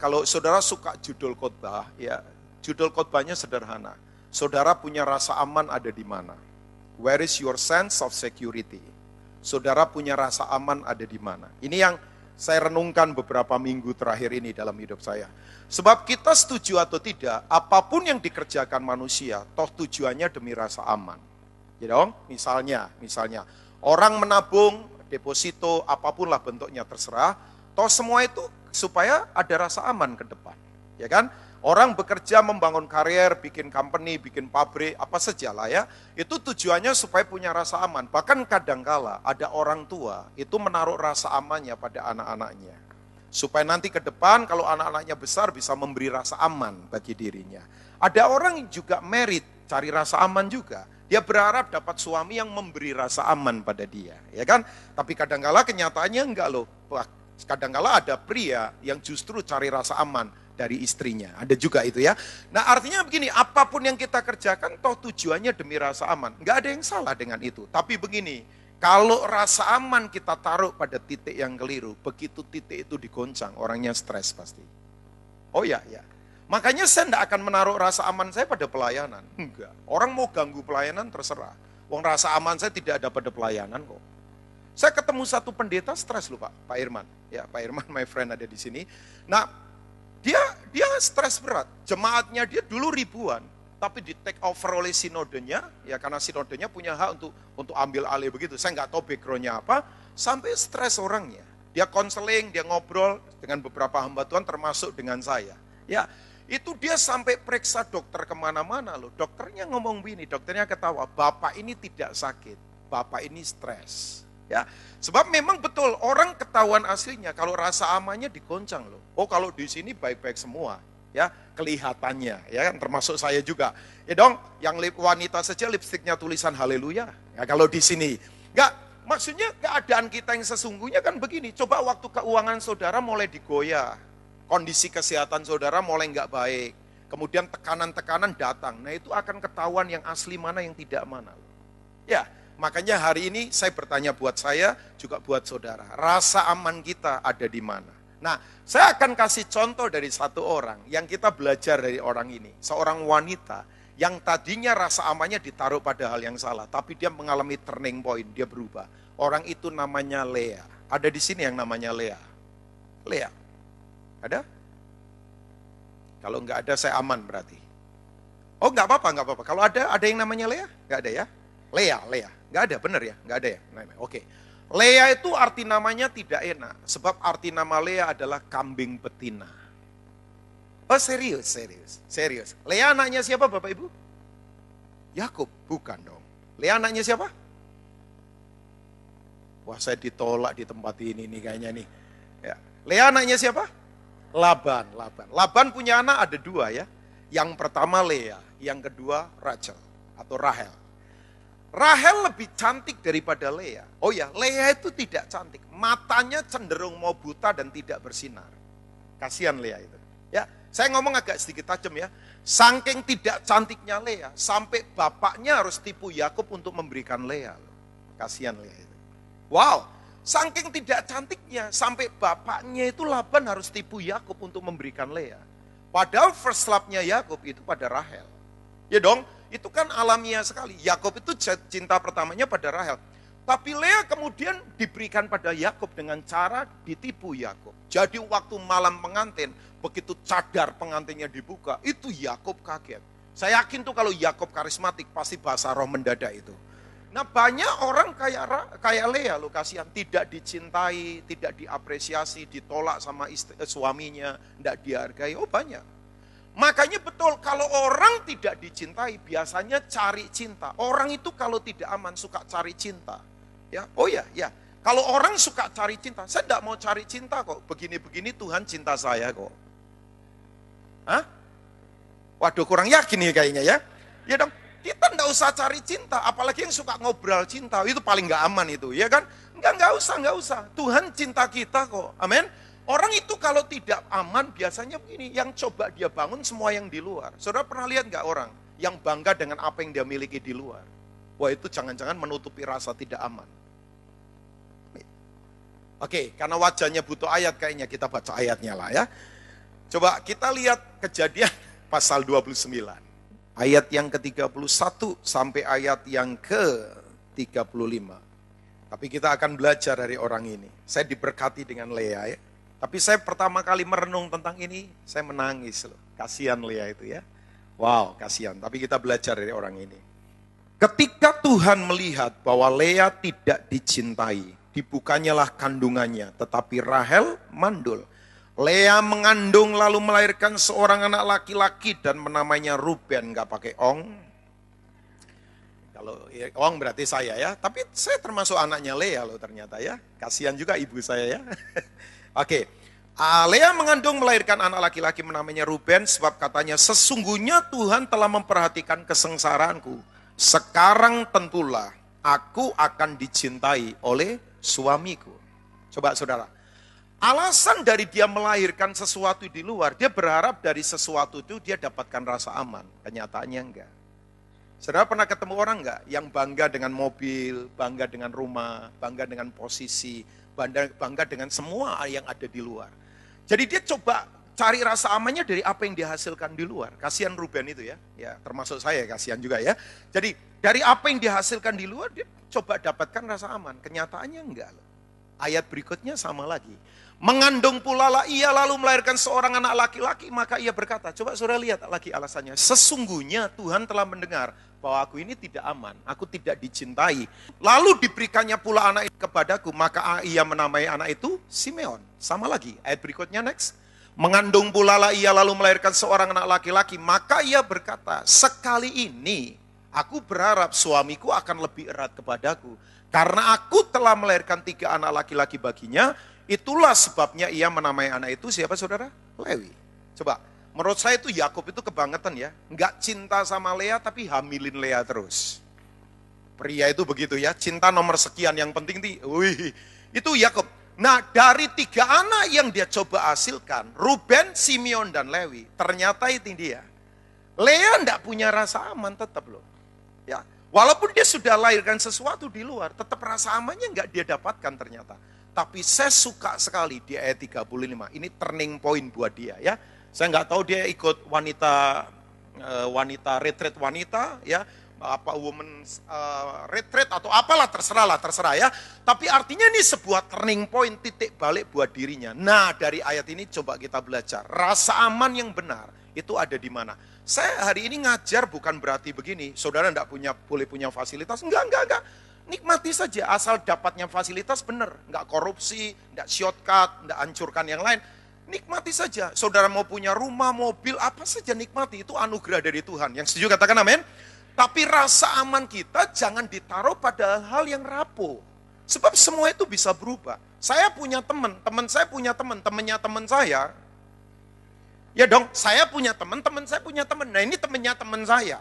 kalau saudara suka judul khotbah, ya judul khotbahnya sederhana. Saudara punya rasa aman ada di mana? Where is your sense of security? Saudara punya rasa aman ada di mana? Ini yang saya renungkan beberapa minggu terakhir ini dalam hidup saya. Sebab kita setuju atau tidak, apapun yang dikerjakan manusia, toh tujuannya demi rasa aman. Ya dong, misalnya, orang menabung, deposito, apapun lah bentuknya terserah, toh semua itu supaya ada rasa aman ke depan. Ya kan? Orang bekerja membangun karier, bikin company, bikin pabrik, apa sajalah ya. Itu tujuannya supaya punya rasa aman. Bahkan kadangkala ada orang tua itu menaruh rasa amannya pada anak-anaknya. Supaya nanti ke depan kalau anak-anaknya besar bisa memberi rasa aman bagi dirinya. Ada orang yang juga merit, cari rasa aman juga. Dia berharap dapat suami yang memberi rasa aman pada dia. Ya kan? Tapi kadangkala kenyataannya enggak loh. Kadangkala ada pria yang justru cari rasa aman dari istrinya. Ada juga itu ya. Nah artinya begini, apapun yang kita kerjakan toh tujuannya demi rasa aman. Enggak ada yang salah dengan itu. Tapi begini, kalau rasa aman kita taruh pada titik yang keliru, begitu titik itu digoncang, orangnya stres pasti. Oh ya, ya. Makanya saya tidak akan menaruh rasa aman saya pada pelayanan. Enggak. Orang mau ganggu pelayanan terserah. Wong rasa aman saya tidak ada pada pelayanan kok. Saya ketemu satu pendeta stres loh Pak Irman. Ya, Pak Irman my friend ada di sini. Nah, dia stres berat. Jemaatnya dia dulu ribuan, tapi di take over oleh sinodenya, ya karena sinodenya punya hak untuk ambil alih begitu. Saya nggak tahu backgroundnya apa, sampai stres orangnya. Dia konseling, dia ngobrol dengan beberapa hamba Tuhan termasuk dengan saya. Ya, itu dia sampai periksa dokter kemana-mana loh. Dokternya ngomong begini, dokternya ketawa, Bapak ini tidak sakit, Bapak ini stres. Ya, sebab memang betul orang ketahuan aslinya kalau rasa amannya digoncang loh. Oh kalau di sini baik-baik semua, ya kelihatannya, ya kan termasuk saya juga. Ya dong, yang wanita saja lipstiknya tulisan haleluya. Ya kalau di sini, maksudnya keadaan kita yang sesungguhnya kan begini. Coba waktu keuangan saudara mulai digoyah, kondisi kesehatan saudara mulai nggak baik, kemudian tekanan-tekanan datang. Nah itu akan ketahuan yang asli mana yang tidak mana. Ya. Makanya hari ini saya bertanya buat saya, juga buat saudara. Rasa aman kita ada di mana? Nah, saya akan kasih contoh dari satu orang yang kita belajar dari orang ini. Seorang wanita yang tadinya rasa amannya ditaruh pada hal yang salah. Tapi dia mengalami turning point, dia berubah. Orang itu namanya Lea. Ada di sini yang namanya Lea. Lea. Ada? Kalau enggak ada saya aman berarti. Oh enggak apa-apa. Kalau ada yang namanya Lea? Enggak ada ya? Lea. Nggak ada, benar ya? Nggak ada ya? Oke. Lea itu arti namanya tidak enak. Sebab arti nama Lea adalah kambing betina. Oh serius. Lea anaknya siapa Bapak Ibu? Yakub, bukan dong. Lea anaknya siapa? Wah saya ditolak di tempat ini nih kayaknya nih. Ya. Lea anaknya siapa? Laban. Laban punya anak ada dua ya. Yang pertama Lea, yang kedua Rachel atau Rahel. Rahel lebih cantik daripada Lea. Oh ya, Lea itu tidak cantik. Matanya cenderung mau buta dan tidak bersinar. Kasihan Lea itu. Ya, saya ngomong agak sedikit tajam ya. Saking tidak cantiknya Lea, sampai bapaknya harus tipu Yakub untuk memberikan Lea. Kasihan Lea itu. Wow, saking tidak cantiknya, sampai bapaknya itu Laban harus tipu Yakub untuk memberikan Lea. Padahal first love-nya Yakub itu pada Rahel. Ya dong, itu kan alamiah sekali. Yakub itu cinta pertamanya pada Rahel. Tapi Lea kemudian diberikan pada Yakub dengan cara ditipu Yakub. Jadi waktu malam pengantin, begitu cadar pengantinnya dibuka, itu Yakub kaget. Saya yakin tuh kalau Yakub karismatik pasti bahasa roh mendadak itu. Nah banyak orang kayak Lea loh kasihan, tidak dicintai, tidak diapresiasi, ditolak sama suaminya, tidak dihargai. Oh banyak. Makanya betul kalau orang tidak dicintai biasanya cari cinta. Orang itu kalau tidak aman suka cari cinta. Ya, oh ya. Kalau orang suka cari cinta, saya tidak mau cari cinta kok. Begini-begini Tuhan cinta saya kok. Hah? Waduh kurang yakin nih kayaknya ya. Ya dong, kita tidak usah cari cinta. Apalagi yang suka ngobrol cinta, itu paling gak aman itu. Ya kan? Enggak usah. Tuhan cinta kita kok. Amin. Orang itu kalau tidak aman biasanya begini, yang coba dia bangun semua yang di luar. Saudara pernah lihat gak orang yang bangga dengan apa yang dia miliki di luar? Wah itu jangan-jangan menutupi rasa tidak aman. Oke, karena wajahnya butuh ayat kayaknya kita baca ayatnya lah ya. Coba kita lihat Kejadian pasal 29. Ayat yang ke-31 sampai ayat yang ke-35. Tapi kita akan belajar dari orang ini. Saya diberkati dengan Lea ya. Tapi saya pertama kali merenung tentang ini, saya menangis loh. Kasihan Lea itu ya. Wow, kasihan. Tapi kita belajar dari orang ini. Ketika Tuhan melihat bahwa Lea tidak dicintai, dibukanyalah kandungannya, tetapi Rahel mandul. Lea mengandung lalu melahirkan seorang anak laki-laki dan menamainya Ruben, nggak pakai ong. Kalau ya, ong berarti saya ya, tapi saya termasuk anaknya Lea loh ternyata ya. Kasihan juga ibu saya ya. Oke. Lea mengandung melahirkan anak laki-laki namanya Ruben, sebab katanya sesungguhnya Tuhan telah memperhatikan kesengsaraanku. Sekarang tentulah aku akan dicintai oleh suamiku. Coba saudara, alasan dari dia melahirkan sesuatu di luar, dia berharap dari sesuatu itu dia dapatkan rasa aman. Kenyataannya enggak. Saudara pernah ketemu orang enggak yang bangga dengan mobil, bangga dengan rumah, bangga dengan posisi, bangga dengan semua yang ada di luar. Jadi dia coba cari rasa amannya dari apa yang dihasilkan di luar. Kasihan Ruben itu ya, ya termasuk saya kasihan juga ya. Jadi dari apa yang dihasilkan di luar dia coba dapatkan rasa aman. Kenyataannya enggak. Ayat berikutnya sama lagi. Mengandung pula lah ia lalu melahirkan seorang anak laki-laki, maka ia berkata, coba saudara lihat lagi alasannya. Sesungguhnya Tuhan telah mendengar bahwa aku ini tidak aman, aku tidak dicintai. Lalu diberikannya pula anak itu kepadaku, maka ia menamai anak itu Simeon. Sama lagi, ayat berikutnya next. Mengandung pula lah ia lalu melahirkan seorang anak laki-laki, maka ia berkata, sekali ini aku berharap suamiku akan lebih erat kepadaku. Karena aku telah melahirkan 3 anak laki-laki baginya, itulah sebabnya ia menamai anak itu siapa saudara? Lewi. Coba, menurut saya itu Yakub itu kebangetan ya. Enggak cinta sama Lea tapi hamilin Lea terus. Pria itu begitu ya, cinta nomor sekian yang penting itu Yakub. Nah dari 3 anak yang dia coba hasilkan, Ruben, Simeon, dan Lewi, ternyata itu dia. Lea enggak punya rasa aman tetap loh. Ya, walaupun dia sudah lahirkan sesuatu di luar, tetap rasa amannya enggak dia dapatkan ternyata. Tapi saya suka sekali di ayat 35, ini turning point buat dia ya. Saya enggak tahu dia ikut wanita retreat wanita ya, apa women retreat atau apalah terserah ya. Tapi artinya ini sebuah turning point, titik balik buat dirinya. Nah dari ayat ini coba kita belajar, rasa aman yang benar itu ada di mana. Saya hari ini ngajar bukan berarti begini, saudara enggak boleh punya fasilitas, enggak. Nikmati saja asal dapatnya fasilitas benar, enggak korupsi, enggak shortcut, enggak hancurkan yang lain. Nikmati saja, saudara mau punya rumah, mobil, apa saja nikmati, itu anugerah dari Tuhan. Yang setuju katakan amin. Tapi rasa aman kita jangan ditaruh pada hal yang rapuh. Sebab semua itu bisa berubah. Saya punya teman saya punya temannya teman saya. Ya dong, saya punya teman saya punya teman. Nah ini temannya teman saya.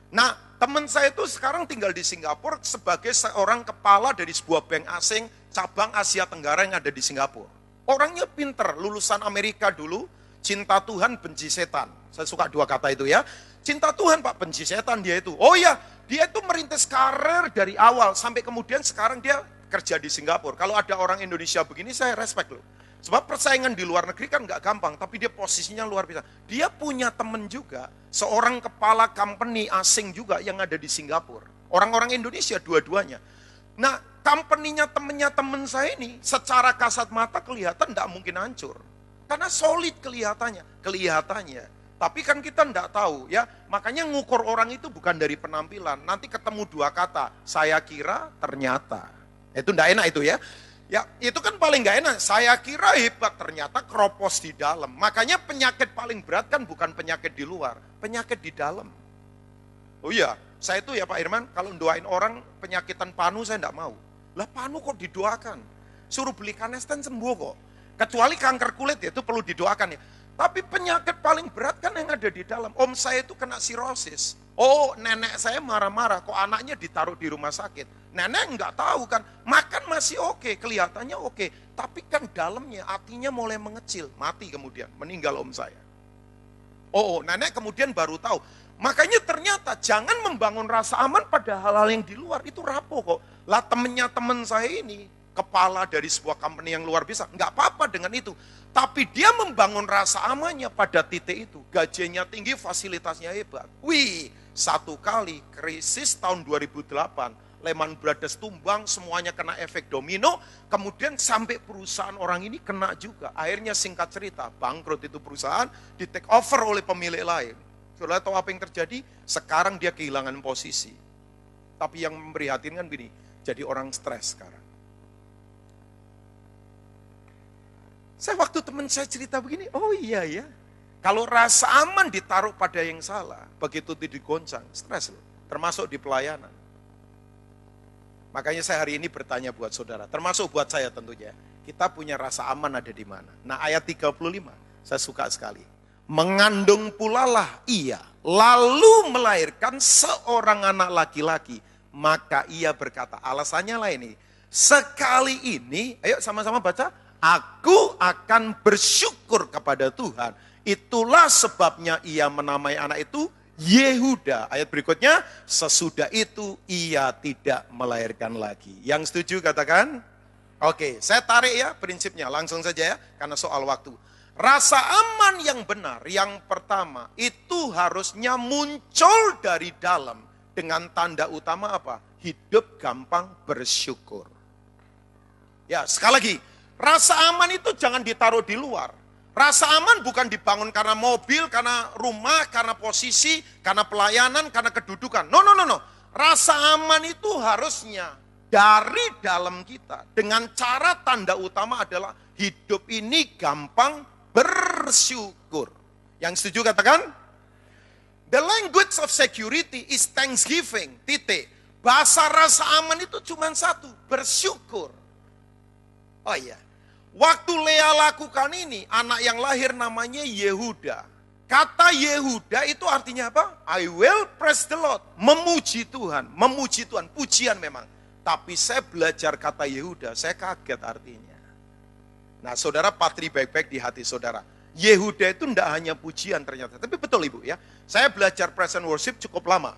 Nah teman saya itu sekarang tinggal di Singapura sebagai seorang kepala dari sebuah bank asing cabang Asia Tenggara yang ada di Singapura. Orangnya pinter, lulusan Amerika dulu, cinta Tuhan, benci setan. Saya suka 2 kata itu ya. Cinta Tuhan Pak, benci setan dia itu. Oh iya, dia itu merintis karir dari awal sampai kemudian sekarang dia kerja di Singapura. Kalau ada orang Indonesia begini saya respect loh. Sebab persaingan di luar negeri kan gak gampang, tapi dia posisinya luar biasa. Dia punya teman juga, seorang kepala company asing juga yang ada di Singapura. Orang-orang Indonesia dua-duanya. Nah, company-nya temennya teman saya ini secara kasat mata kelihatan gak mungkin hancur. Karena solid kelihatannya. Tapi kan kita enggak tahu ya, makanya ngukur orang itu bukan dari penampilan. Nanti ketemu 2 kata, saya kira ternyata. Itu enggak enak itu ya. Ya itu kan paling enggak enak, saya kira hebat ternyata keropos di dalam. Makanya penyakit paling berat kan bukan penyakit di luar, penyakit di dalam. Oh iya, saya itu ya Pak Irman, kalau doain orang penyakitan panu saya enggak mau. Lah panu kok didoakan? Suruh beli kanesten sembuh kok. Kecuali kanker kulit ya, itu perlu didoakan ya. Tapi penyakit paling berat kan yang ada di dalam. Om saya itu kena sirosis. Oh nenek saya marah-marah, kok anaknya ditaruh di rumah sakit. Nenek nggak tahu kan, makan masih oke, kelihatannya oke. Tapi kan dalamnya, hatinya mulai mengecil, mati kemudian, meninggal om saya. Oh nenek kemudian baru tahu. Makanya ternyata jangan membangun rasa aman pada hal-hal yang di luar, itu rapuh kok. Lah temennya temen saya ini, kepala dari sebuah company yang luar biasa. Enggak apa-apa dengan itu. Tapi dia membangun rasa amannya pada titik itu. Gajinya tinggi, fasilitasnya hebat. Wih, satu kali krisis tahun 2008. Lehman Brothers tumbang, semuanya kena efek domino, kemudian sampai perusahaan orang ini kena juga. Akhirnya singkat cerita, bangkrut itu perusahaan, di take over oleh pemilik lain. Saudara tahu apa yang terjadi? Sekarang dia kehilangan posisi. Tapi yang memprihatinkan begini, jadi orang stres sekarang. Waktu teman saya cerita begini, oh iya ya, kalau rasa aman ditaruh pada yang salah, begitu digoncang, stres loh, termasuk di pelayanan. Makanya saya hari ini bertanya buat saudara, termasuk buat saya tentunya. Kita punya rasa aman ada di mana? Nah ayat 35, saya suka sekali. Mengandung pulalah ia, lalu melahirkan seorang anak laki-laki. Maka ia berkata, alasannya lah ini. Sekali ini, ayo sama-sama baca. Aku akan bersyukur kepada Tuhan. Itulah sebabnya ia menamai anak itu Yehuda. Ayat berikutnya, sesudah itu ia tidak melahirkan lagi. Yang setuju katakan? Oke, saya tarik ya prinsipnya, langsung saja ya, karena soal waktu. Rasa aman yang benar, yang pertama, itu harusnya muncul dari dalam. Dengan tanda utama apa? Hidup gampang bersyukur. Ya, sekali lagi, rasa aman itu jangan ditaruh di luar. Rasa aman bukan dibangun karena mobil, karena rumah, karena posisi, karena pelayanan, karena kedudukan. No. Rasa aman itu harusnya dari dalam kita. Dengan cara tanda utama adalah hidup ini gampang bersyukur. Yang setuju katakan? The language of security is thanksgiving. Titik. Bahasa rasa aman itu cuma satu, bersyukur. Oh iya. Waktu Lea lakukan ini, anak yang lahir namanya Yehuda. Kata Yehuda itu artinya apa? I will praise the Lord. Memuji Tuhan, pujian memang. Tapi saya belajar kata Yehuda, saya kaget artinya. Nah saudara patri baik-baik di hati saudara. Yehuda itu tidak hanya pujian ternyata. Tapi betul ibu ya, saya belajar praise and worship cukup lama.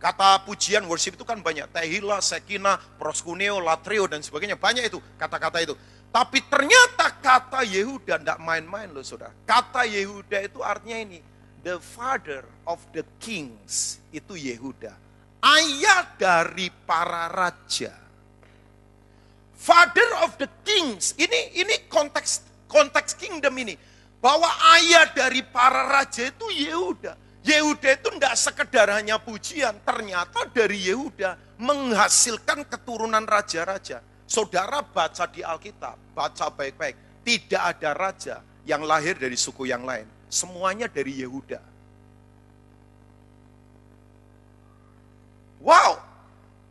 Kata pujian worship itu kan banyak. Tehila, sekina, proskuneo, latreo dan sebagainya. Banyak itu kata-kata itu. Tapi ternyata kata Yehuda tidak main-main loh saudara. Kata Yehuda itu artinya ini. The father of the kings. Itu Yehuda. Ayah dari para raja. Father of the kings. Ini konteks kingdom ini. Bahwa ayah dari para raja itu Yehuda. Yehuda itu tidak sekedar hanya pujian. Ternyata dari Yehuda menghasilkan keturunan raja-raja. Saudara baca di Alkitab, baca baik-baik. Tidak ada raja yang lahir dari suku yang lain. Semuanya dari Yehuda. Wow,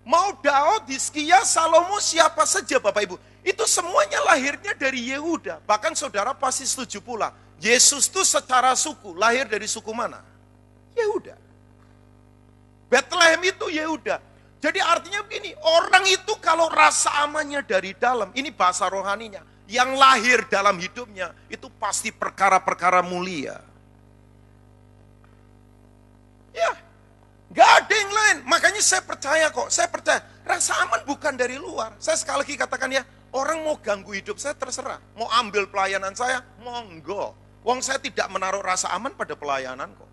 mau Daud, Hizkia, Salomo, siapa saja Bapak Ibu. Itu semuanya lahirnya dari Yehuda. Bahkan saudara pasti setuju pula. Yesus itu secara suku, lahir dari suku mana? Yehuda. Bethlehem itu Yehuda. Jadi artinya begini, orang itu kalau rasa amannya dari dalam, ini bahasa rohaninya, yang lahir dalam hidupnya, itu pasti perkara-perkara mulia. Ya, gak ada yang lain. Makanya saya percaya kok, rasa aman bukan dari luar. Saya sekali lagi katakan ya, orang mau ganggu hidup saya terserah. Mau ambil pelayanan saya, monggo. Wong saya tidak menaruh rasa aman pada pelayanan kok.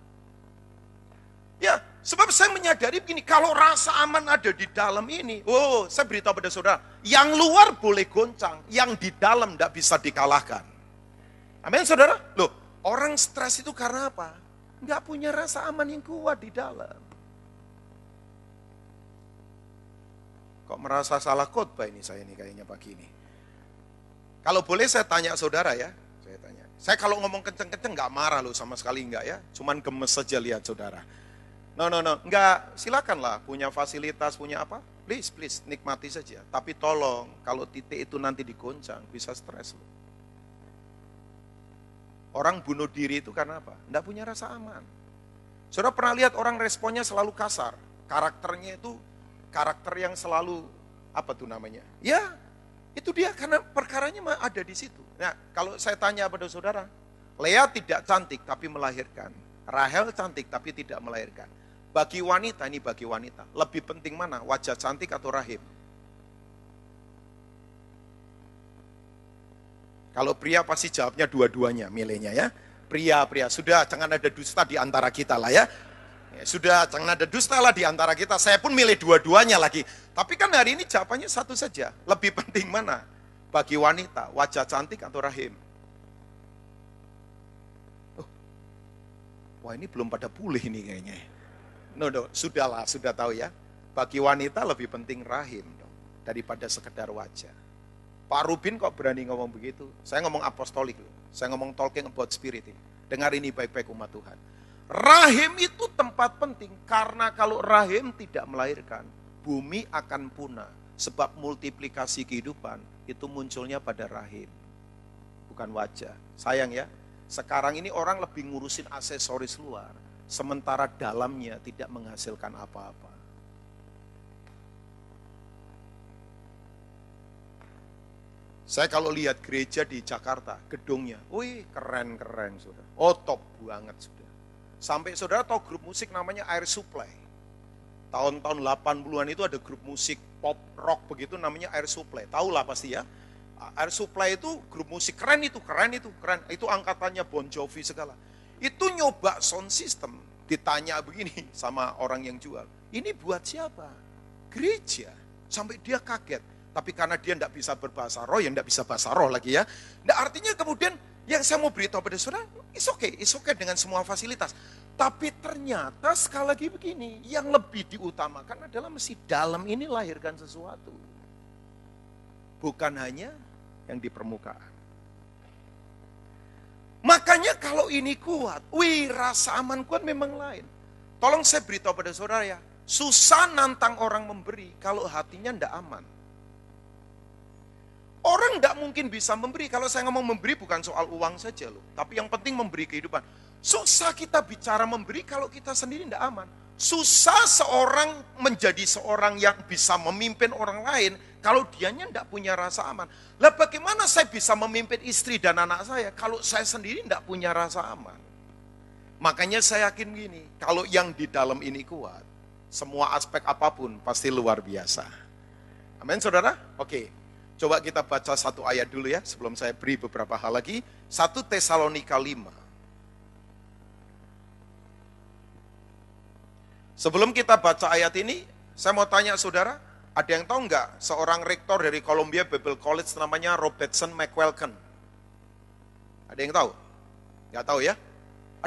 Ya, sebab saya menyadari begini, kalau rasa aman ada di dalam ini, saya beritahu pada saudara, yang luar boleh goncang, yang di dalam tidak bisa dikalahkan. Amin saudara? Loh, orang stres itu karena apa? Nggak punya rasa aman yang kuat di dalam. Kok merasa salah khotbah ini saya ini kayaknya pagi ini. Kalau boleh saya tanya saudara ya, saya kalau ngomong kenceng-kenceng nggak marah loh sama sekali nggak ya, cuman gemes saja lihat saudara. No, enggak, silakanlah punya fasilitas, punya apa, please, nikmati saja. Tapi tolong, kalau titik itu nanti digoncang, bisa stres. Orang bunuh diri itu karena apa? Enggak punya rasa aman. Saudara pernah lihat orang responnya selalu kasar, karakternya itu, karakter yang selalu, apa tuh namanya? Ya, itu dia karena perkaranya ada di situ. Nah, kalau saya tanya pada saudara, Lea tidak cantik tapi melahirkan. Rahel cantik tapi tidak melahirkan. Bagi wanita, lebih penting mana? Wajah cantik atau rahim? Kalau pria pasti jawabnya dua-duanya, milihnya ya. Pria, sudah jangan ada dusta di antara kita lah ya. Sudah jangan ada dusta lah di antara kita. Saya pun milih dua-duanya lagi. Tapi kan hari ini jawabannya satu saja. Lebih penting mana? Bagi wanita, wajah cantik atau rahim? Wah ini belum pada pulih nih kayaknya. No, sudahlah, sudah tahu ya. Bagi wanita lebih penting rahim daripada sekedar wajah. Pak Rubin kok berani ngomong begitu? Saya ngomong apostolik, saya ngomong talking about spirit ini. Dengar ini baik-baik umat Tuhan. Rahim itu tempat penting, karena kalau rahim tidak melahirkan, bumi akan punah. Sebab multiplikasi kehidupan itu munculnya pada rahim, bukan wajah. Sayang ya, sekarang ini orang lebih ngurusin aksesoris luar, sementara dalamnya tidak menghasilkan apa-apa. Saya kalau lihat gereja di Jakarta, gedungnya, wih keren-keren sudah. Oh top banget sudah. Sampai saudara tahu grup musik namanya Air Supply. Tahun-tahun 80-an itu ada grup musik pop rock begitu namanya Air Supply. Tahu lah pasti ya. Air Supply itu grup musik keren. Itu angkatannya Bon Jovi segala. Itu nyoba sound system. Ditanya begini sama orang yang jual. Ini buat siapa? Gereja. Sampai dia kaget. Tapi karena dia tidak bisa berbahasa roh, ya tidak bisa bahasa roh lagi ya. Nah, artinya kemudian yang saya mau beritahu pada saudara, it's okay dengan semua fasilitas. Tapi ternyata sekali lagi begini, yang lebih diutamakan adalah mesti dalam ini lahirkan sesuatu. Bukan hanya yang di permukaan. Makanya kalau ini kuat, rasa aman kuat memang lain. Tolong saya beritahu pada saudara ya, susah nantang orang memberi kalau hatinya tidak aman. Orang tidak mungkin bisa memberi. Kalau saya ngomong memberi bukan soal uang saja loh. Tapi yang penting memberi kehidupan. Susah kita bicara memberi kalau kita sendiri tidak aman. Susah seorang menjadi seorang yang bisa memimpin orang lain kalau dianya tidak punya rasa aman. Lah bagaimana saya bisa memimpin istri dan anak saya kalau saya sendiri tidak punya rasa aman? Makanya saya yakin gini, kalau yang di dalam ini kuat, semua aspek apapun pasti luar biasa. Amin saudara? Oke. Coba kita baca satu ayat dulu ya, sebelum saya beri beberapa hal lagi. 1 Tesalonika 5. Sebelum kita baca ayat ini, saya mau tanya saudara, ada yang tahu nggak seorang rektor dari Columbia Bible College namanya Robertson McQuilkin? Ada yang tahu? Nggak tahu ya?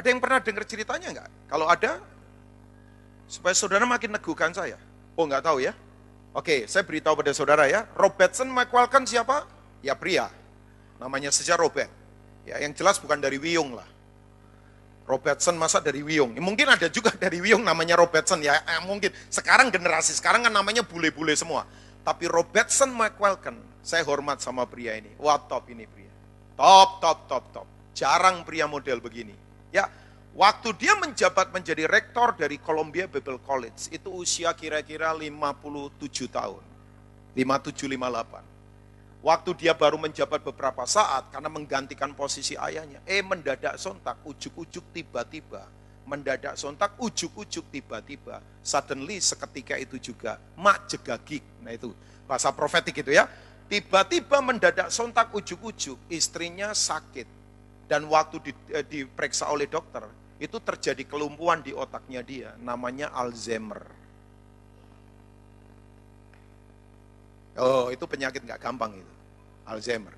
Ada yang pernah dengar ceritanya nggak? Kalau ada, supaya saudara makin neguhkan saya. Oh nggak tahu ya? Oke, saya beritahu pada saudara ya, Robertson McQuilkin siapa? Ya pria, namanya saja Robert. Ya, yang jelas bukan dari Wiyung lah. Robertson masa dari Wiyung? Mungkin ada juga dari Wiyung namanya Robertson ya, mungkin. Sekarang generasi sekarang kan namanya bule-bule semua. Tapi Robertson McQuilkin, saya hormat sama pria ini. Wah top ini pria. Top. Jarang pria model begini. Ya, waktu dia menjabat menjadi rektor dari Columbia Bible College, itu usia kira-kira 57 tahun. 57-58. Waktu dia baru menjabat beberapa saat, karena menggantikan posisi ayahnya, mendadak sontak, ujuk-ujuk tiba-tiba. Mendadak sontak, ujuk-ujuk tiba-tiba. Suddenly, seketika itu juga, mak jegagik. Nah itu, bahasa profetik itu ya. Tiba-tiba mendadak sontak, ujuk-ujuk, istrinya sakit. Dan waktu diperiksa oleh dokter, itu terjadi kelumpuhan di otaknya dia, namanya Alzheimer. Oh, itu penyakit gak gampang itu, Alzheimer.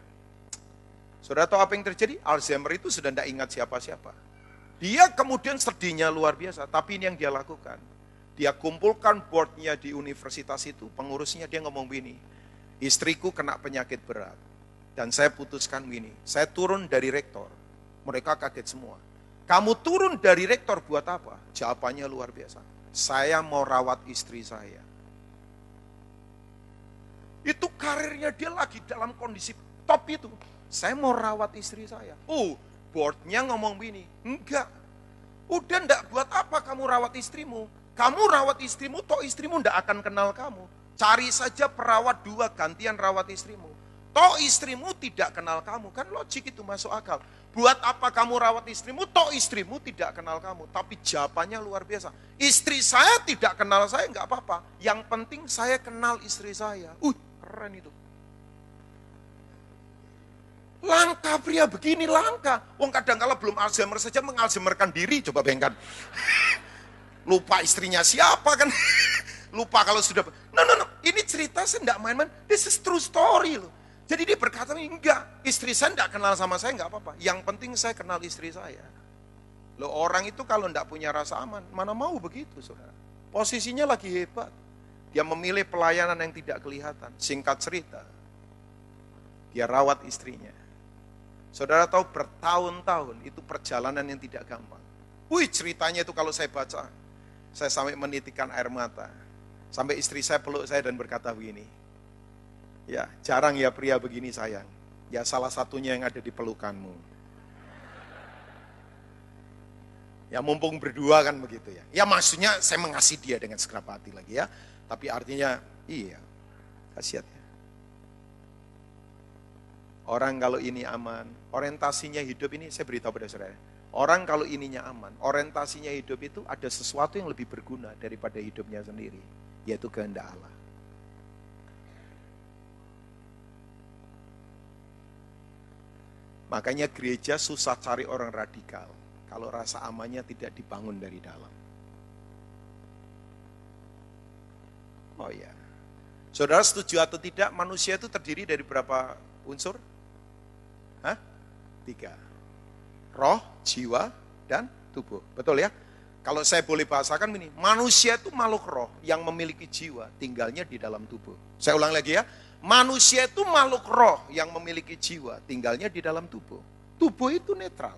Saudara tahu apa yang terjadi? Alzheimer itu sudah tidak ingat siapa-siapa. Dia kemudian sedihnya luar biasa, tapi ini yang dia lakukan. Dia kumpulkan boardnya di universitas itu, pengurusnya, dia ngomong begini, istriku kena penyakit berat, dan saya putuskan begini, saya turun dari rektor. Mereka kaget semua. Kamu turun dari rektor buat apa? Jawabannya luar biasa. Saya mau rawat istri saya. Itu karirnya dia lagi dalam kondisi top itu. Saya mau rawat istri saya. Boardnya ngomong begini. Enggak. Udah enggak, buat apa kamu rawat istrimu? Kamu rawat istrimu, toh istrimu enggak akan kenal kamu. Cari saja perawat 2 gantian rawat istrimu. Toh istrimu tidak kenal kamu. Kan logik itu masuk akal. Buat apa kamu rawat istrimu, toh istrimu tidak kenal kamu. Tapi jawabannya luar biasa. Istri saya tidak kenal saya, enggak apa-apa. Yang penting saya kenal istri saya. Keren itu. Langka pria begini, langka. Wong kadang-kala belum Alzheimer saja mengalzheimerkan diri, coba bayangkan. Lupa istrinya siapa kan. Lupa kalau sudah, no. Ini cerita saya enggak main-main, this is true story loh. Jadi dia berkata, enggak, istri saya enggak kenal sama saya, enggak apa-apa. Yang penting saya kenal istri saya. Loh orang itu kalau enggak punya rasa aman, mana mau begitu saudara. Posisinya lagi hebat. Dia memilih pelayanan yang tidak kelihatan. Singkat cerita, dia rawat istrinya. Saudara tahu bertahun-tahun itu perjalanan yang tidak gampang. Wih ceritanya itu kalau saya baca, saya sampai menitikkan air mata. Sampai istri saya peluk saya dan berkata begini, ya jarang ya pria begini sayang. Ya salah satunya yang ada di pelukanmu. Ya mumpung berdua kan begitu ya. Ya maksudnya saya mengasihi dia dengan segenap hati lagi ya. Tapi artinya iya, kasihan ya. Orang kalau ini aman, orientasinya hidup ini, saya beritahu pada saudara, orang kalau ininya aman, orientasinya hidup itu ada sesuatu yang lebih berguna daripada hidupnya sendiri, yaitu kehendak Allah. Makanya gereja susah cari orang radikal, kalau rasa amannya tidak dibangun dari dalam. Oh ya, saudara setuju atau tidak, manusia itu terdiri dari berapa unsur? 3. Roh, jiwa, dan tubuh. Betul ya? Kalau saya boleh bahasakan ini, manusia itu makhluk roh yang memiliki jiwa, tinggalnya di dalam tubuh. Saya ulang lagi ya, manusia itu makhluk roh yang memiliki jiwa, tinggalnya di dalam tubuh. Tubuh itu netral.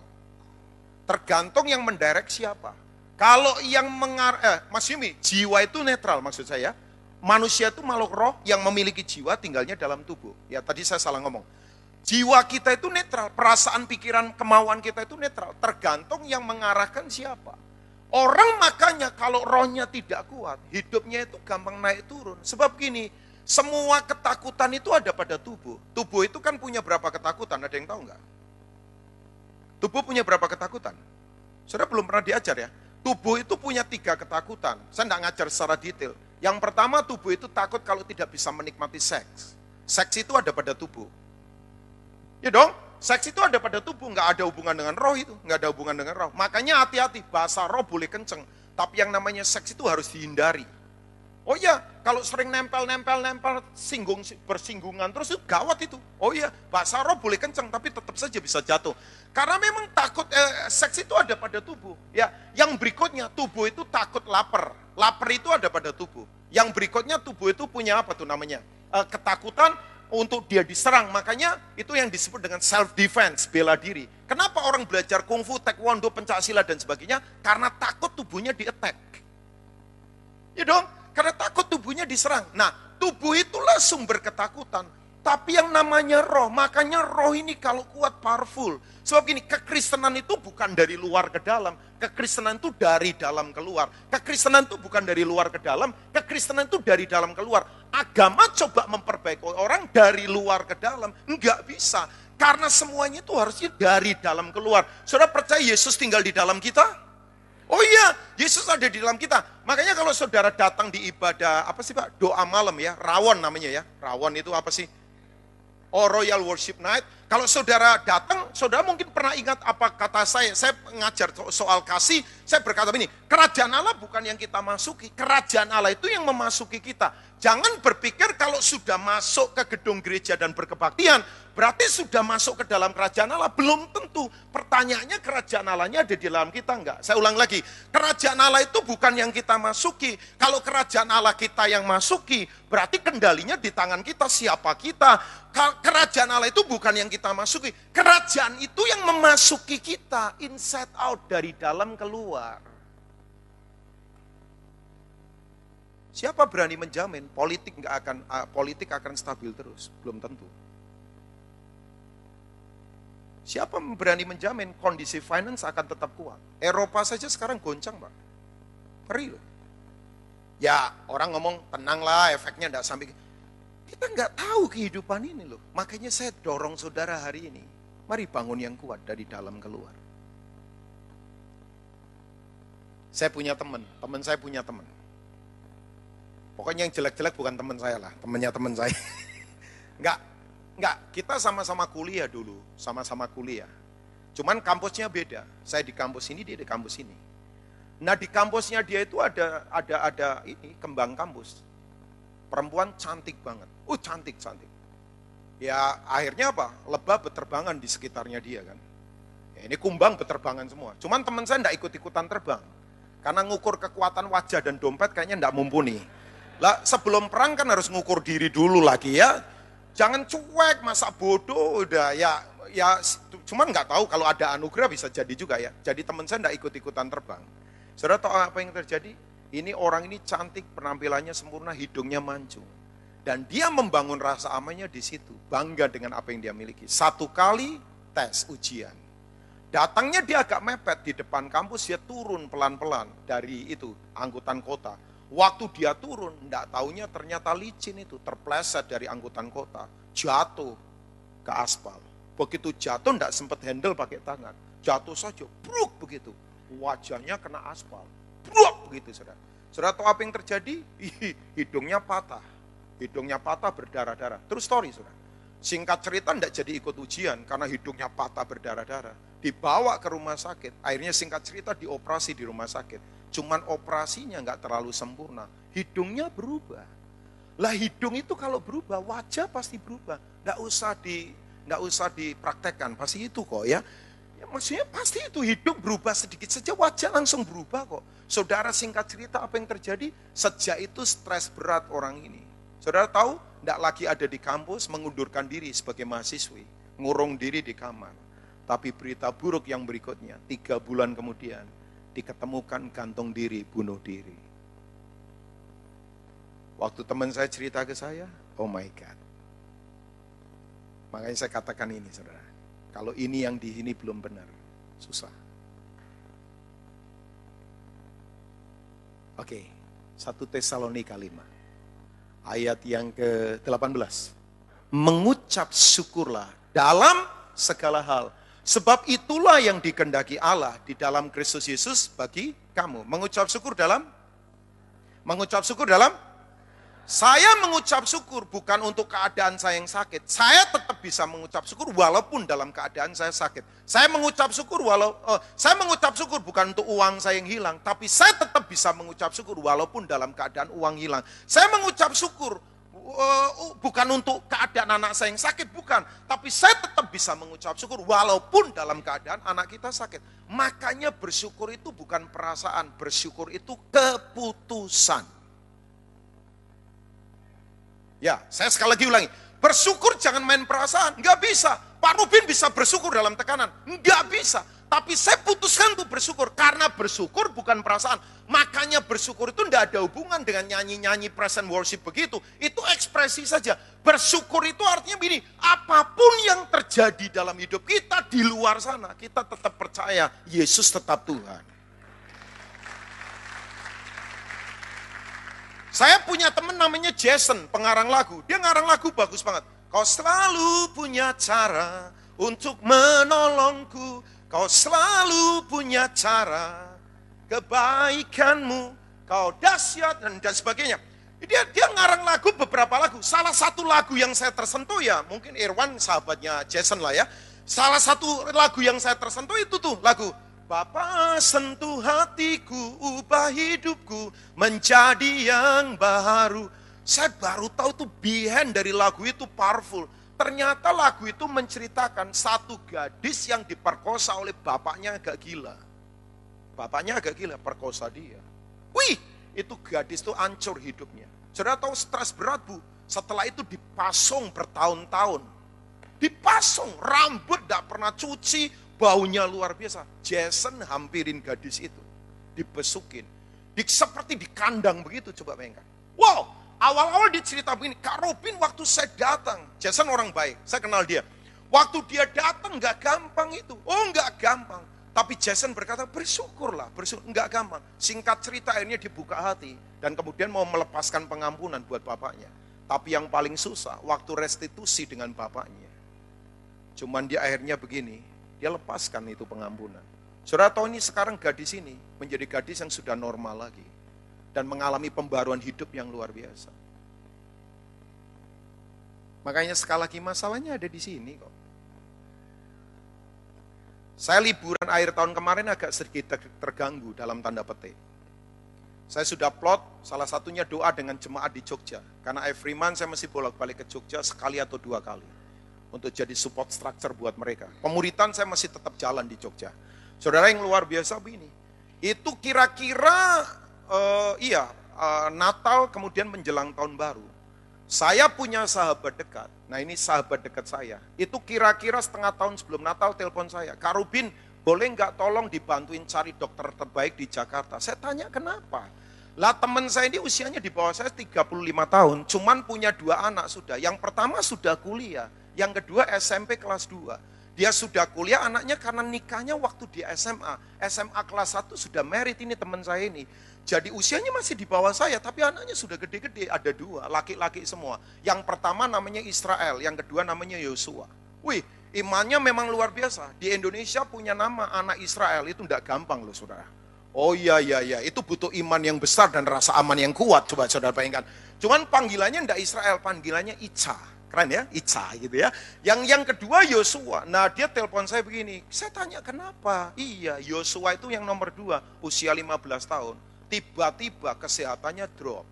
Tergantung yang mendirect siapa. Kalau yang Mas Yumi, jiwa itu netral maksud saya. Manusia itu makhluk roh yang memiliki jiwa, tinggalnya dalam tubuh. Ya tadi saya salah ngomong. Jiwa kita itu netral, perasaan, pikiran, kemauan kita itu netral. Tergantung yang mengarahkan siapa. Orang makanya kalau rohnya tidak kuat, hidupnya itu gampang naik turun. Sebab gini, semua ketakutan itu ada pada tubuh. Tubuh itu kan punya berapa ketakutan, ada yang tahu nggak? Tubuh punya berapa ketakutan? Saudara belum pernah diajar ya? Tubuh itu punya 3 ketakutan. Saya nggak ngajar secara detail. Yang pertama, tubuh itu takut kalau tidak bisa menikmati seks. Seks itu ada pada tubuh. Ya dong, seks itu ada pada tubuh, nggak ada hubungan dengan roh itu, nggak ada hubungan dengan roh. Makanya hati-hati, bahasa roh boleh kenceng, tapi yang namanya seks itu harus dihindari. Oh iya, kalau sering nempel, bersinggungan terus itu gawat itu. Oh iya, bahasa roh boleh kenceng, tapi tetap saja bisa jatuh. Karena memang takut, seks itu ada pada tubuh. Ya, yang berikutnya, tubuh itu takut lapar. Lapar itu ada pada tubuh. Yang berikutnya, tubuh itu punya apa tuh namanya? Ketakutan untuk dia diserang, makanya itu yang disebut dengan self defense, bela diri. Kenapa orang belajar kungfu, taekwondo, pencaksilat dan sebagainya? Karena takut tubuhnya di-attack. Ya dong, karena takut tubuhnya diserang. Nah, tubuh itulah sumber ketakutan. Tapi yang namanya roh, makanya roh ini kalau kuat powerful. Sebab gini, kekristenan itu bukan dari luar ke dalam, kekristenan itu dari dalam keluar. Kekristenan itu bukan dari luar ke dalam, kekristenan itu dari dalam keluar. Agama coba memperbaiki orang dari luar ke dalam, enggak bisa. Karena semuanya itu harusnya dari dalam keluar. Saudara percaya Yesus tinggal di dalam kita? Oh iya, Yesus ada di dalam kita. Makanya kalau saudara datang di ibadah, apa sih Pak? Doa malam ya, rawon namanya ya. Rawon itu apa sih? Oh, Royal Worship Night. Kalau saudara datang, saudara mungkin pernah ingat apa kata saya. Saya ngajar soal kasih, saya berkata begini, kerajaan Allah bukan yang kita masuki, kerajaan Allah itu yang memasuki kita. Jangan berpikir kalau sudah masuk ke gedung gereja dan berkebaktian, berarti sudah masuk ke dalam kerajaan Allah. Belum tentu. Pertanyaannya kerajaan Allahnya ada di dalam kita enggak? Saya ulang lagi, kerajaan Allah itu bukan yang kita masuki. Kalau kerajaan Allah kita yang masuki, berarti kendalinya di tangan kita, siapa kita. Kerajaan Allah itu bukan yang kita masuki. Kerajaan itu yang memasuki kita, inside out, dari dalam keluar. Siapa berani menjamin politik akan stabil terus? Belum tentu. Siapa berani menjamin kondisi finance akan tetap kuat? Eropa saja sekarang goncang, Pak. Ngeri loh. Ya, orang ngomong tenanglah, efeknya enggak sampai. Kita nggak tahu kehidupan ini loh. Makanya saya dorong saudara hari ini. Mari bangun yang kuat dari dalam keluar. Saya punya teman saya punya teman. Pokoknya yang jelek-jelek bukan teman saya lah, temannya teman saya. Enggak, Enggak, kita sama-sama kuliah dulu, sama-sama kuliah. Cuman kampusnya beda. Saya di kampus ini, dia di kampus ini. Nah, di kampusnya dia itu ada ini kembang kampus. Perempuan cantik banget. Cantik. Ya, akhirnya apa? Lebah berterbangan di sekitarnya dia kan. Ya, ini kumbang berterbangan semua. Cuman teman saya enggak ikut-ikutan terbang. Karena ngukur kekuatan wajah dan dompet kayaknya enggak mumpuni. Lah, sebelum perang kan harus ngukur diri dulu lagi ya. Jangan cuek, masa bodoh udah ya cuman nggak tahu kalau ada anugerah bisa jadi juga ya. Jadi teman saya nggak ikut-ikutan terbang. Saudara tahu apa yang terjadi? Ini orang ini cantik, penampilannya sempurna, hidungnya mancung. Dan dia membangun rasa amannya di situ, bangga dengan apa yang dia miliki. Satu kali tes ujian. Datangnya dia agak mepet di depan kampus, dia turun pelan-pelan dari itu, angkutan kota. Waktu dia turun, enggak taunya ternyata licin itu, terpleset dari angkutan kota, jatuh ke aspal. Begitu jatuh, enggak sempat handle pakai tangan, jatuh saja, bruk begitu, wajahnya kena aspal, bruk begitu saudara. Saudara tahu apa yang terjadi? Hidungnya patah berdarah-darah. Terus story saudara. Singkat cerita enggak jadi ikut ujian, karena hidungnya patah berdarah-darah. Dibawa ke rumah sakit, akhirnya singkat cerita dioperasi di rumah sakit. Cuman operasinya nggak terlalu sempurna, hidungnya berubah. Lah hidung itu kalau berubah, wajah pasti berubah. Nggak usah dipraktekkan, pasti itu kok ya. Maksudnya pasti itu hidung berubah sedikit saja, wajah langsung berubah kok. Saudara singkat cerita apa yang terjadi? Sejak itu stres berat orang ini. Saudara tahu, nggak lagi ada di kampus, mengundurkan diri sebagai mahasiswi, ngurung diri di kamar. Tapi berita buruk yang berikutnya, 3 bulan kemudian, diketemukan gantung diri, bunuh diri. Waktu teman saya cerita ke saya, oh my God. Makanya saya katakan ini saudara, kalau ini yang di sini belum benar, susah. Oke, 1 Tesalonika 5, ayat yang ke-18. Mengucap syukurlah dalam segala hal. Sebab itulah yang dikehendaki Allah di dalam Kristus Yesus bagi kamu. Mengucap syukur dalam? Saya mengucap syukur bukan untuk keadaan saya yang sakit. Saya tetap bisa mengucap syukur walaupun dalam keadaan saya sakit. Saya mengucap syukur bukan untuk uang saya yang hilang, tapi saya tetap bisa mengucap syukur walaupun dalam keadaan uang hilang. Saya mengucap syukur bukan untuk keadaan anak saya yang sakit, bukan. Tapi saya tetap bisa mengucap syukur walaupun dalam keadaan anak kita sakit. Makanya bersyukur itu bukan perasaan, bersyukur itu keputusan. Ya, saya sekali lagi ulangi. Bersyukur jangan main perasaan, nggak bisa. Pak Rubin bisa bersyukur dalam tekanan, nggak bisa. Tapi saya putuskan untuk bersyukur, karena bersyukur bukan perasaan. Makanya bersyukur itu tidak ada hubungan dengan nyanyi-nyanyi praise and worship begitu. Itu ekspresi saja. Bersyukur itu artinya begini, apapun yang terjadi dalam hidup kita di luar sana, kita tetap percaya Yesus tetap Tuhan. Saya punya teman namanya Jason, pengarang lagu. Dia ngarang lagu bagus banget. Kau selalu punya cara untuk menolongku. Kau selalu punya cara, kebaikanmu, kau dahsyat dan sebagainya. Dia ngarang lagu, beberapa lagu. Salah satu lagu yang saya tersentuh ya, mungkin Irwan sahabatnya Jason lah ya. Salah satu lagu yang saya tersentuh itu tuh lagu Bapa sentuh hatiku, ubah hidupku menjadi yang baru. Saya baru tahu tuh behind dari lagu itu powerful. Ternyata lagu itu menceritakan satu gadis yang diperkosa oleh bapaknya agak gila. Bapaknya agak gila, perkosa dia. Wih, itu gadis tuh hancur hidupnya. Saudara tahu stres berat bu, setelah itu dipasung bertahun-tahun. Dipasung, rambut gak pernah cuci, baunya luar biasa. Jason hampirin gadis itu, dibesukin. Seperti di kandang begitu, coba bayangkan. Wow! Awal-awal dia cerita begini, Kak Robin waktu saya datang, Jason orang baik, saya kenal dia. Waktu dia datang gak gampang itu, gak gampang. Tapi Jason berkata bersyukurlah, gak gampang. Singkat cerita akhirnya dibuka hati, dan kemudian mau melepaskan pengampunan buat bapaknya. Tapi yang paling susah, waktu restitusi dengan bapaknya. Cuman dia akhirnya begini, dia lepaskan itu pengampunan. Saudara tahu ini sekarang gadis ini menjadi gadis yang sudah normal lagi. Dan mengalami pembaruan hidup yang luar biasa. Makanya sekali lagi masalahnya ada di sini kok. Saya liburan akhir tahun kemarin agak sedikit terganggu dalam tanda petik. Saya sudah plot salah satunya doa dengan jemaat di Jogja. Karena every month saya mesti bolak-balik ke Jogja sekali atau 2 kali. Untuk jadi support structure buat mereka. Pemuritan saya masih tetap jalan di Jogja. Saudara yang luar biasa begini. Itu kira-kira Natal kemudian menjelang tahun baru. Saya punya sahabat dekat, nah ini sahabat dekat saya, itu kira-kira setengah tahun sebelum Natal telepon saya, Kak Rubin, boleh nggak tolong dibantuin cari dokter terbaik di Jakarta? Saya tanya kenapa? Lah teman saya ini usianya di bawah saya 35 tahun, cuman punya 2 anak sudah. Yang pertama sudah kuliah, yang kedua SMP kelas 2. Dia sudah kuliah, anaknya karena nikahnya waktu di SMA. SMA kelas 1 sudah married ini teman saya ini. Jadi usianya masih di bawah saya, tapi anaknya sudah gede-gede, ada 2, laki-laki semua. Yang pertama namanya Israel, yang kedua namanya Yosua. Wih, imannya memang luar biasa. Di Indonesia punya nama anak Israel, itu tidak gampang loh saudara. Oh iya, itu butuh iman yang besar dan rasa aman yang kuat, coba saudara bayangkan. Cuman panggilannya tidak Israel, panggilannya Ica. Keren ya, Ica gitu ya. Yang kedua Yosua. Nah dia telepon saya begini, saya tanya kenapa? Iya, Yosua itu yang nomor 2, usia 15 tahun. Tiba-tiba kesehatannya drop.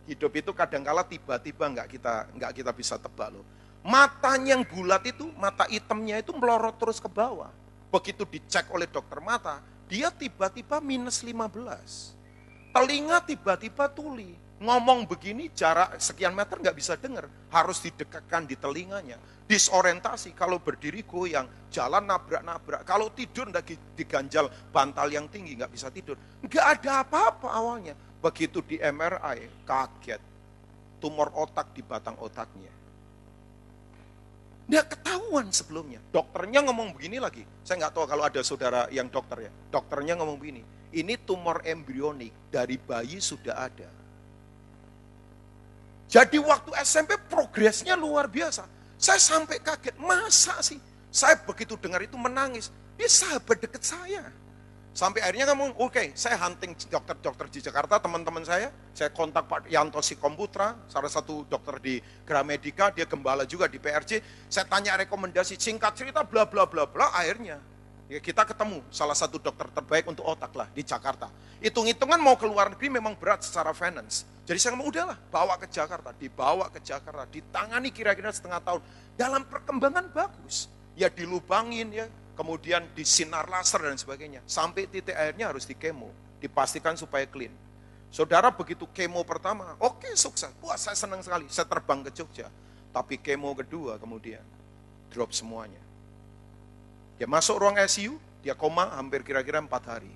Hidup itu kadangkala tiba-tiba nggak kita bisa tebak loh. Matanya yang bulat itu, mata hitamnya itu melorot terus ke bawah. Begitu dicek oleh dokter mata, dia tiba-tiba minus 15. Telinga tiba-tiba tuli. Ngomong begini jarak sekian meter nggak bisa dengar. Harus didekatkan di telinganya. Disorientasi, kalau berdiri goyang, jalan nabrak-nabrak. Kalau tidur nggak diganjal bantal yang tinggi, nggak bisa tidur. Nggak ada apa-apa awalnya. Begitu di MRI, kaget. Tumor otak di batang otaknya. Nggak ketahuan sebelumnya. Dokternya ngomong begini lagi. Saya nggak tahu kalau ada saudara yang dokter ya. Dokternya ngomong begini. Ini tumor embrionik, dari bayi sudah ada. Jadi waktu SMP progresnya luar biasa. Saya sampai kaget, masa sih? Saya begitu dengar itu menangis. Dia sahabat dekat saya. Sampai akhirnya ngomong, oke, saya hunting dokter-dokter di Jakarta, teman-teman saya kontak Pak Yanto Sikomputra, salah satu dokter di Gramedika, dia gembala juga di PRJ. Saya tanya rekomendasi, singkat cerita, bla bla bla bla, akhirnya ya, kita ketemu salah satu dokter terbaik untuk otak lah di Jakarta. Hitung-hitungan mau ke luar negeri memang berat secara finance. Jadi saya ngomong udahlah, dibawa ke Jakarta, ditangani kira-kira setengah tahun. Dalam perkembangan bagus, ya dilubangin ya, kemudian disinar laser dan sebagainya. Sampai titik akhirnya harus di kemo, dipastikan supaya clean. Saudara begitu kemo pertama, oke sukses, wah saya senang sekali, saya terbang ke Jogja. Tapi kemo kedua kemudian, drop semuanya. Dia masuk ruang ICU, dia koma hampir kira-kira 4 hari.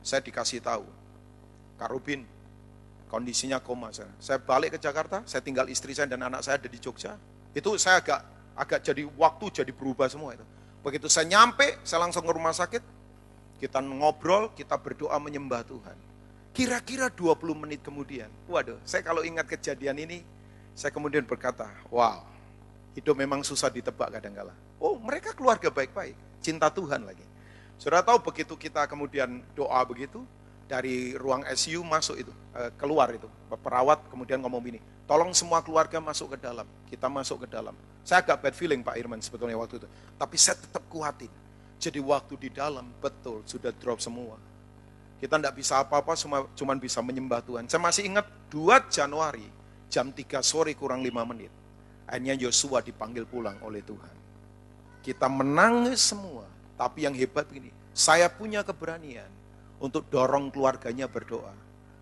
Saya dikasih tahu, Kak Rubin, kondisinya koma. Saya balik ke Jakarta, saya tinggal istri saya dan anak saya ada di Jogja. Itu saya agak jadi waktu jadi berubah semua itu. Begitu saya nyampe, saya langsung ke rumah sakit, kita ngobrol, kita berdoa menyembah Tuhan. Kira-kira 20 menit kemudian, waduh, saya kalau ingat kejadian ini, saya kemudian berkata, wow, hidup memang susah ditebak kadang-kala. Oh, mereka keluarga baik-baik, cinta Tuhan lagi. Saudara tahu begitu kita kemudian doa begitu, dari ruang ICU masuk itu, keluar itu, perawat kemudian ngomong gini, tolong semua keluarga masuk ke dalam, kita masuk ke dalam. Saya agak bad feeling Pak Irman sebetulnya waktu itu, tapi saya tetap kuatin. Jadi waktu di dalam, betul, sudah drop semua. Kita tidak bisa apa-apa, cuma bisa menyembah Tuhan. Saya masih ingat 2 Januari, jam 3 sore kurang 5 menit. Akhirnya Yosua dipanggil pulang oleh Tuhan. Kita menangis semua, tapi yang hebat begini, saya punya keberanian untuk dorong keluarganya berdoa.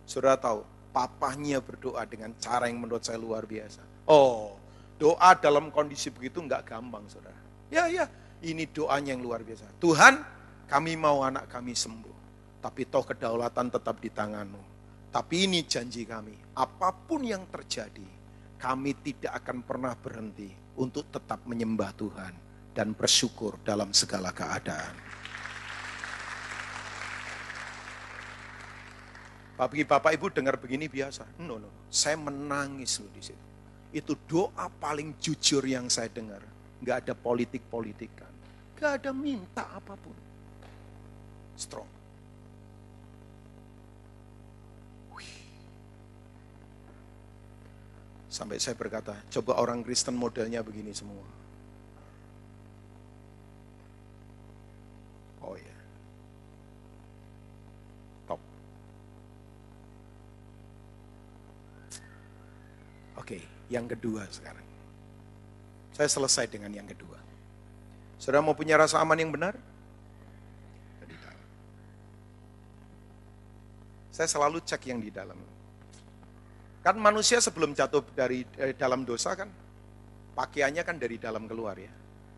Saudara tahu, papahnya berdoa dengan cara yang menurut saya luar biasa. Oh, doa dalam kondisi begitu enggak gampang, saudara. Ya, ini doanya yang luar biasa. Tuhan, kami mau anak kami sembuh, tapi toh kedaulatan tetap di tangan-Mu. Tapi ini janji kami, apapun yang terjadi, kami tidak akan pernah berhenti untuk tetap menyembah Tuhan dan bersyukur dalam segala keadaan. Bagi Bapak Ibu dengar begini biasa. No, saya menangis loh di situ. Itu doa paling jujur yang saya dengar. Gak ada politik-politikan. Gak ada minta apapun. Strong. Sampai saya berkata, coba orang Kristen modelnya begini semua. Oh ya. Top. Oke, yang kedua sekarang. Saya selesai dengan yang kedua. Saudara mau punya rasa aman yang benar? Di dalam. Saya selalu cek yang di dalam. Kan manusia sebelum jatuh dari dalam dosa kan, pakaiannya kan dari dalam keluar ya.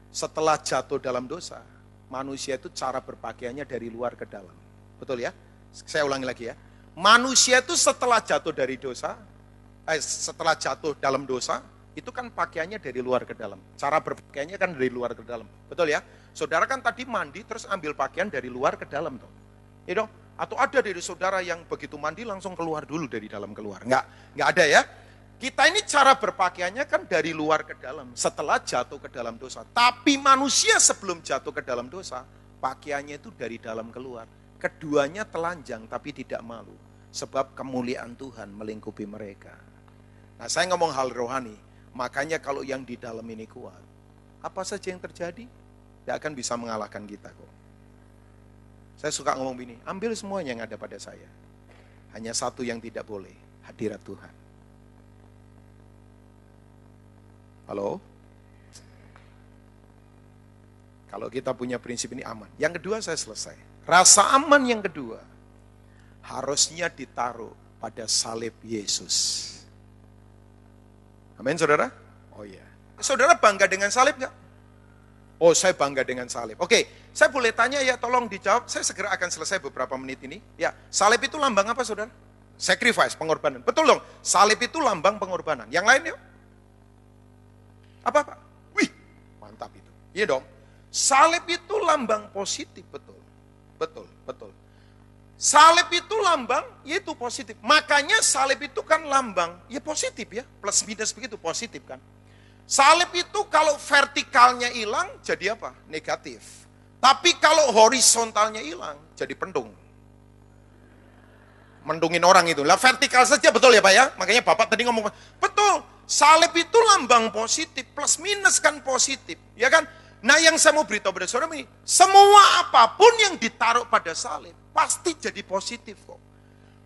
Setelah jatuh dalam dosa, manusia itu cara berpakaiannya dari luar ke dalam. Betul ya? Saya ulangi lagi ya. Manusia itu setelah jatuh dari dosa, setelah jatuh dalam dosa, itu kan pakaiannya dari luar ke dalam. Cara berpakaiannya kan dari luar ke dalam. Betul ya? Saudara kan tadi mandi terus ambil pakaian dari luar ke dalam tuh. Ya dong? Atau ada dari saudara yang begitu mandi langsung keluar dulu dari dalam keluar. Enggak ada ya. Kita ini cara berpakaiannya kan dari luar ke dalam setelah jatuh ke dalam dosa. Tapi manusia sebelum jatuh ke dalam dosa, pakaiannya itu dari dalam keluar. Keduanya telanjang tapi tidak malu. Sebab kemuliaan Tuhan melingkupi mereka. Nah saya ngomong hal rohani. Makanya kalau yang di dalam ini kuat, apa saja yang terjadi, tidak akan bisa mengalahkan kita kok. Saya suka ngomong begini, ambil semuanya yang ada pada saya. Hanya satu yang tidak boleh, hadirat Tuhan. Halo? Kalau kita punya prinsip ini aman. Yang kedua saya selesai. Rasa aman yang kedua, harusnya ditaruh pada salib Yesus. Amin saudara? Oh iya. Saudara bangga dengan salib nggak? Oh saya bangga dengan salib. Oke, saya boleh tanya ya, tolong dijawab. Saya segera akan selesai beberapa menit ini. Ya, salib itu lambang apa saudara? Sacrifice, pengorbanan. Betul dong, salib itu lambang pengorbanan. Yang lain yuk? Apa? Wih, mantap itu. Iya dong. Salib itu lambang positif, betul. Betul. Salib itu lambang, yaitu positif. Makanya salib itu kan lambang, ya positif ya. Plus minus begitu, positif kan. Salib itu kalau vertikalnya hilang, jadi apa? Negatif. Tapi kalau horizontalnya hilang, jadi pentung. Mendungin orang itu. Lah vertikal saja, betul ya Pak ya? Makanya Bapak tadi ngomong, betul. Salib itu lambang positif, plus minus kan positif. Ya kan? Nah yang saya mau beritahu pada saudara ini, semua apapun yang ditaruh pada salib, pasti jadi positif kok.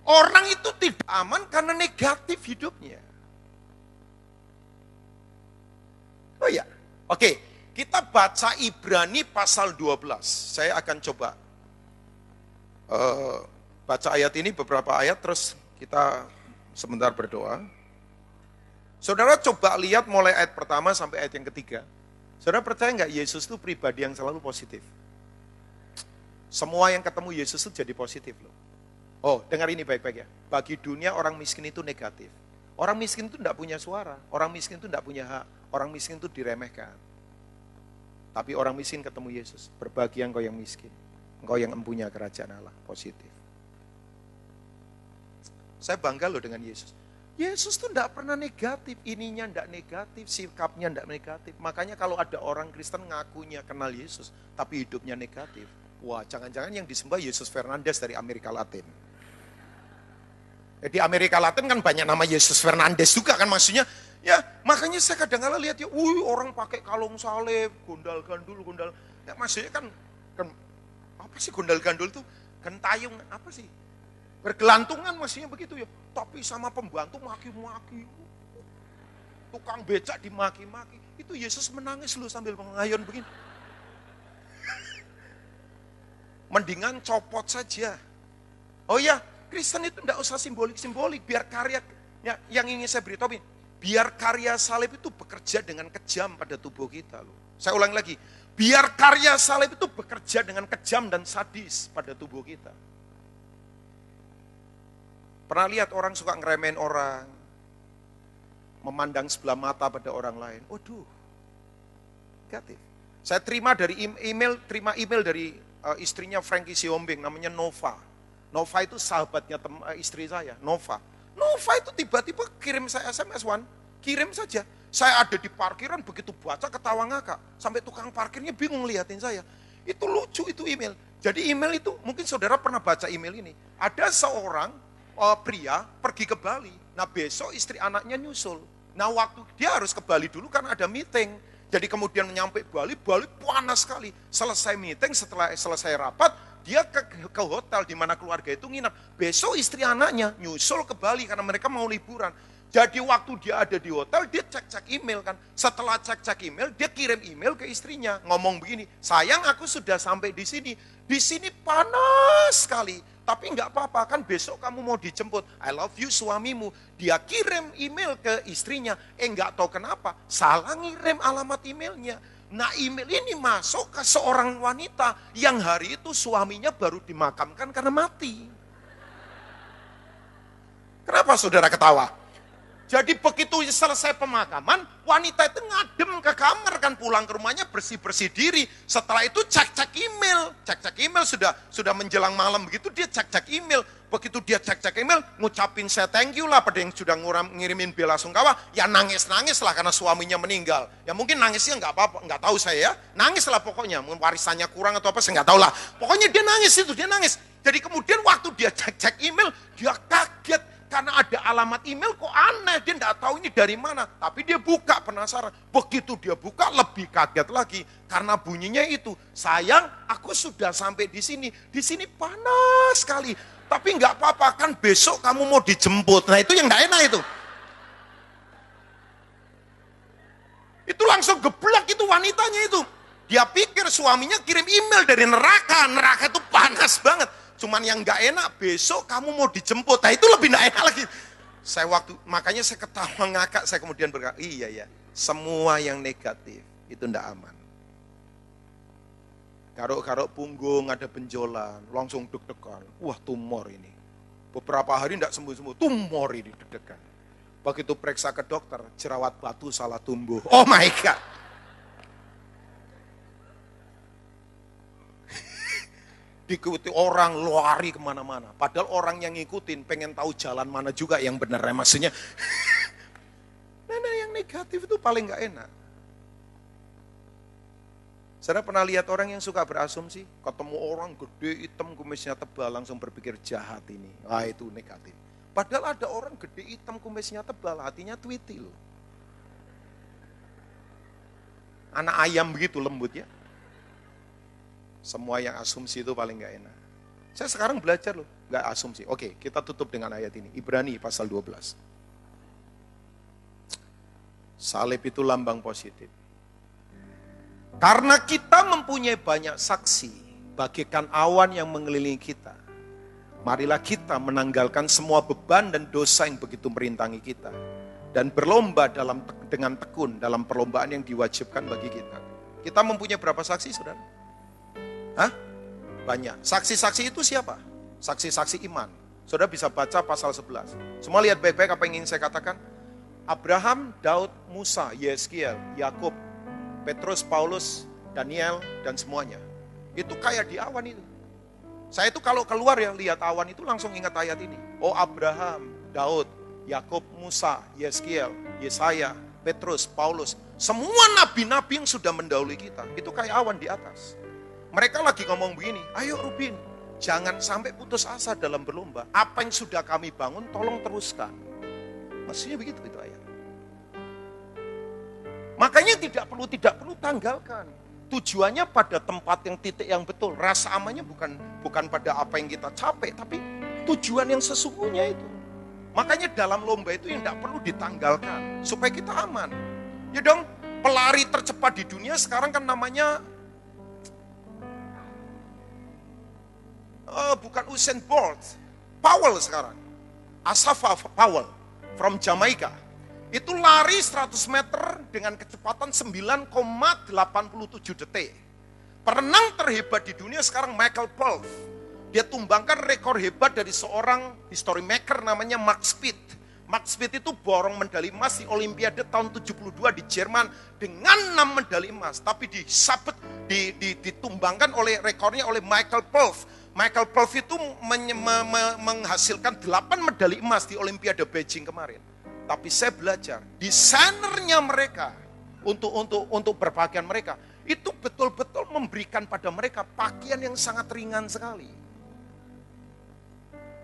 Orang itu tidak aman karena negatif hidupnya. Oh ya, oke, kita baca Ibrani pasal 12. Saya akan coba baca ayat ini, beberapa ayat, terus kita sebentar berdoa. Saudara coba lihat mulai ayat pertama sampai ayat yang ketiga. Saudara percaya nggak Yesus itu pribadi yang selalu positif? Semua yang ketemu Yesus itu jadi positif loh. Oh, dengar ini baik-baik ya. Bagi dunia orang miskin itu negatif. Orang miskin itu tidak punya suara. Orang miskin itu tidak punya hak. Orang miskin itu diremehkan. Tapi orang miskin ketemu Yesus. Berbahagia engkau yang miskin. Engkau yang empunya kerajaan Allah. Positif. Saya bangga loh dengan Yesus. Yesus itu tidak pernah negatif. Ininya tidak negatif. Sikapnya tidak negatif. Makanya kalau ada orang Kristen ngakunya kenal Yesus. Tapi hidupnya negatif. Wah, jangan-jangan yang disembah Yesus Fernandes dari Amerika Latin. Di Amerika Latin kan banyak nama Yesus Fernandes juga kan maksudnya. Ya, makanya saya kadang-kadang lihat ya, orang pakai kalung salib, gondal gandul. Ya, maksudnya kan apa sih gondal gandul itu? Gentayung apa sih? Bergelantungan maksudnya begitu ya. Tapi sama pembantu maki-maki. Tukang becak dimaki-maki. Itu Yesus menangis loh sambil mengayon begini. Mendingan copot saja. Oh ya, Kristen itu tidak usah simbolik-simbolik, biar karya, ya, yang ingin saya beritahu, biar karya salib itu bekerja dengan kejam pada tubuh kita loh. Saya ulang lagi, biar karya salib itu bekerja dengan kejam dan sadis pada tubuh kita. Pernah lihat orang suka ngeremehin orang, memandang sebelah mata pada orang lain. Waduh, negatif. Saya terima email dari istrinya Frankie Siombing, namanya Nova. Nova itu sahabatnya istri saya, Nova. Nova itu tiba-tiba kirim saya SMS, kirim saja. Saya ada di parkiran, begitu baca ketawa ngakak. Sampai tukang parkirnya bingung liatin saya. Itu lucu itu email. Jadi email itu, mungkin saudara pernah baca email ini. Ada seorang pria pergi ke Bali. Nah besok istri anaknya nyusul. Nah waktu dia harus ke Bali dulu kan ada meeting. Jadi kemudian nyampe Bali panas sekali. Selesai meeting, setelah selesai rapat, dia ke hotel di mana keluarga itu nginap. Besok istri anaknya nyusul ke Bali karena mereka mau liburan. Jadi waktu dia ada di hotel, dia cek-cek email kan. Setelah cek-cek email, dia kirim email ke istrinya. Ngomong begini, sayang aku sudah sampai di sini. Di sini panas sekali. Tapi enggak apa-apa, kan besok kamu mau dijemput. I love you suamimu. Dia kirim email ke istrinya. Enggak tahu kenapa, salah ngirim alamat emailnya. Nah email ini masuk ke seorang wanita yang hari itu suaminya baru dimakamkan karena mati. Kenapa saudara ketawa? Jadi begitu selesai pemakaman, wanita itu ngadem ke kamar kan, pulang ke rumahnya bersih-bersih diri. Setelah itu cek-cek email. Cek-cek email sudah menjelang malam begitu, dia cek-cek email. Begitu dia cek-cek email, ngucapin saya thank you lah pada yang sudah ngirimin bela sungkawa. Ya nangis-nangis lah karena suaminya meninggal. Ya mungkin nangisnya nggak apa-apa, nggak tahu saya ya. Nangis lah pokoknya, warisannya kurang atau apa saya nggak tahu lah. Pokoknya dia nangis itu, dia nangis. Jadi kemudian waktu dia cek-cek email, dia kaget. Karena ada alamat email kok aneh, dia tidak tahu ini dari mana. Tapi dia buka penasaran. Begitu dia buka lebih kaget lagi. Karena bunyinya itu, sayang aku sudah sampai di sini. Di sini panas sekali. Tapi nggak apa-apa kan besok kamu mau dijemput. Nah itu yang tidak enak itu. Itu langsung geblek itu wanitanya itu. Dia pikir suaminya kirim email dari neraka. Neraka itu panas banget. Cuman yang gak enak, besok kamu mau dijemput. Nah itu lebih gak enak lagi. Makanya saya ketawa ngakak, saya kemudian berkata, iya, semua yang negatif itu ndak aman. Garuk-garuk punggung, ada benjolan, langsung deg-degan. Wah tumor ini. Beberapa hari ndak sembuh-sembuh, tumor ini deg-degan. Begitu periksa ke dokter, jerawat batu salah tumbuh. Oh my God. Diikuti orang, lari kemana-mana. Padahal orang yang ngikutin pengen tahu jalan mana juga yang benar. Maksudnya, nah yang negatif itu paling gak enak. Saudara pernah lihat orang yang suka berasumsi? Ketemu orang gede, hitam, kumisnya tebal, langsung berpikir jahat ini. Ah itu negatif. Padahal ada orang gede, hitam, kumisnya tebal, hatinya tweety loh. Anak ayam begitu lembut ya. Semua yang asumsi itu paling gak enak. Saya sekarang belajar loh, gak asumsi. Oke, kita tutup dengan ayat ini. Ibrani pasal 12. Salib itu lambang positif. Karena kita mempunyai banyak saksi, bagaikan awan yang mengelilingi kita. Marilah kita menanggalkan semua beban dan dosa yang begitu merintangi kita. Dan berlomba dengan tekun dalam perlombaan yang diwajibkan bagi kita. Kita mempunyai berapa saksi, saudara? Hah? Banyak. Saksi-saksi itu siapa? Saksi-saksi iman. Saudara bisa baca pasal 11. Semua lihat baik-baik apa yang ingin saya katakan. Abraham, Daud, Musa, Yeskiel, Yakub, Petrus, Paulus, Daniel, dan semuanya. Itu kayak di awan itu. Saya itu kalau keluar ya lihat awan itu langsung ingat ayat ini. Oh Abraham, Daud, Yakub, Musa, Yeskiel, Yesaya, Petrus, Paulus. Semua nabi-nabi yang sudah mendahului kita. Itu kayak awan di atas. Mereka lagi ngomong begini, ayo Rubin, jangan sampai putus asa dalam berlomba. Apa yang sudah kami bangun, tolong teruskan. Maksudnya begitu itu ayat. Makanya tidak perlu tanggalkan. Tujuannya pada tempat yang titik yang betul. Rasa amannya bukan pada apa yang kita capek, tapi tujuan yang sesungguhnya itu. Makanya dalam lomba itu yang tidak perlu ditanggalkan, supaya kita aman. Ya dong, pelari tercepat di dunia sekarang kan namanya bukan Usain Bolt, Powell sekarang. Asafa Powell from Jamaica. Itu lari 100 meter dengan kecepatan 9,87 detik. Perenang terhebat di dunia sekarang Michael Phelps. Dia tumbangkan rekor hebat dari seorang history maker namanya Mark Speed. Mark Speed itu borong medali emas di Olimpiade tahun 72 di Jerman dengan 6 medali emas. Tapi ditumbangkan oleh rekornya oleh Michael Phelps. Michael Phelps itu menghasilkan 8 medali emas di Olimpiade Beijing kemarin. Tapi saya belajar, desainernya mereka untuk berpakaian mereka itu betul-betul memberikan pada mereka pakaian yang sangat ringan sekali.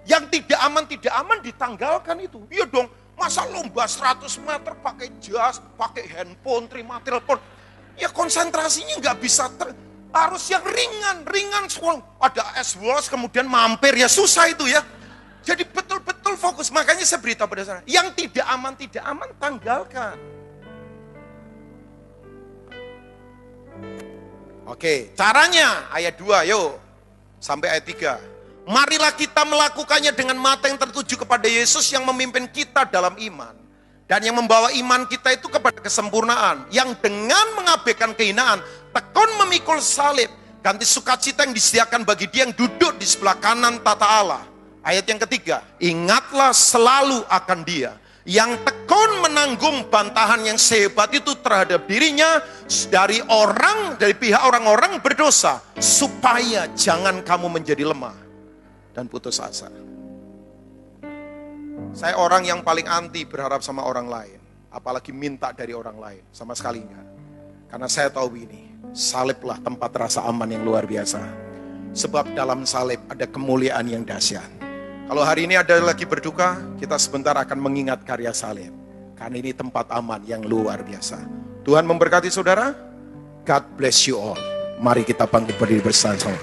Yang tidak aman ditanggalkan itu. Iya dong, Masa lomba 100 meter pakai jas, pakai handphone, terima telepon. Ya konsentrasinya nggak bisa, harus yang ringan sekolah. Ada S-Wars kemudian mampir, ya susah itu ya. Jadi betul-betul fokus. Makanya saya beritahu pada sana, yang tidak aman, tanggalkan. Oke, caranya ayat 2, yuk. Sampai ayat 3. Marilah kita melakukannya dengan mata yang tertuju kepada Yesus yang memimpin kita dalam iman. Dan yang membawa iman kita itu kepada kesempurnaan. Yang dengan mengabaikan kehinaan, tekun memikul salib. Ganti sukacita yang disediakan bagi dia yang duduk di sebelah kanan tata Allah. Ayat yang ketiga, ingatlah selalu akan dia yang tekun menanggung bantahan yang sehebat itu terhadap dirinya dari pihak orang-orang berdosa, supaya jangan kamu menjadi lemah dan putus asa. Saya orang yang paling anti berharap sama orang lain, apalagi minta dari orang lain, sama sekali enggak. Karena saya tahu ini, saliblah tempat rasa aman yang luar biasa. Sebab dalam salib ada kemuliaan yang dahsyat. Kalau hari ini ada lagi berduka, kita sebentar akan mengingat karya salib. Karena ini tempat aman yang luar biasa. Tuhan memberkati saudara. God bless you all. Mari kita bangkit berdiri bersama-sama.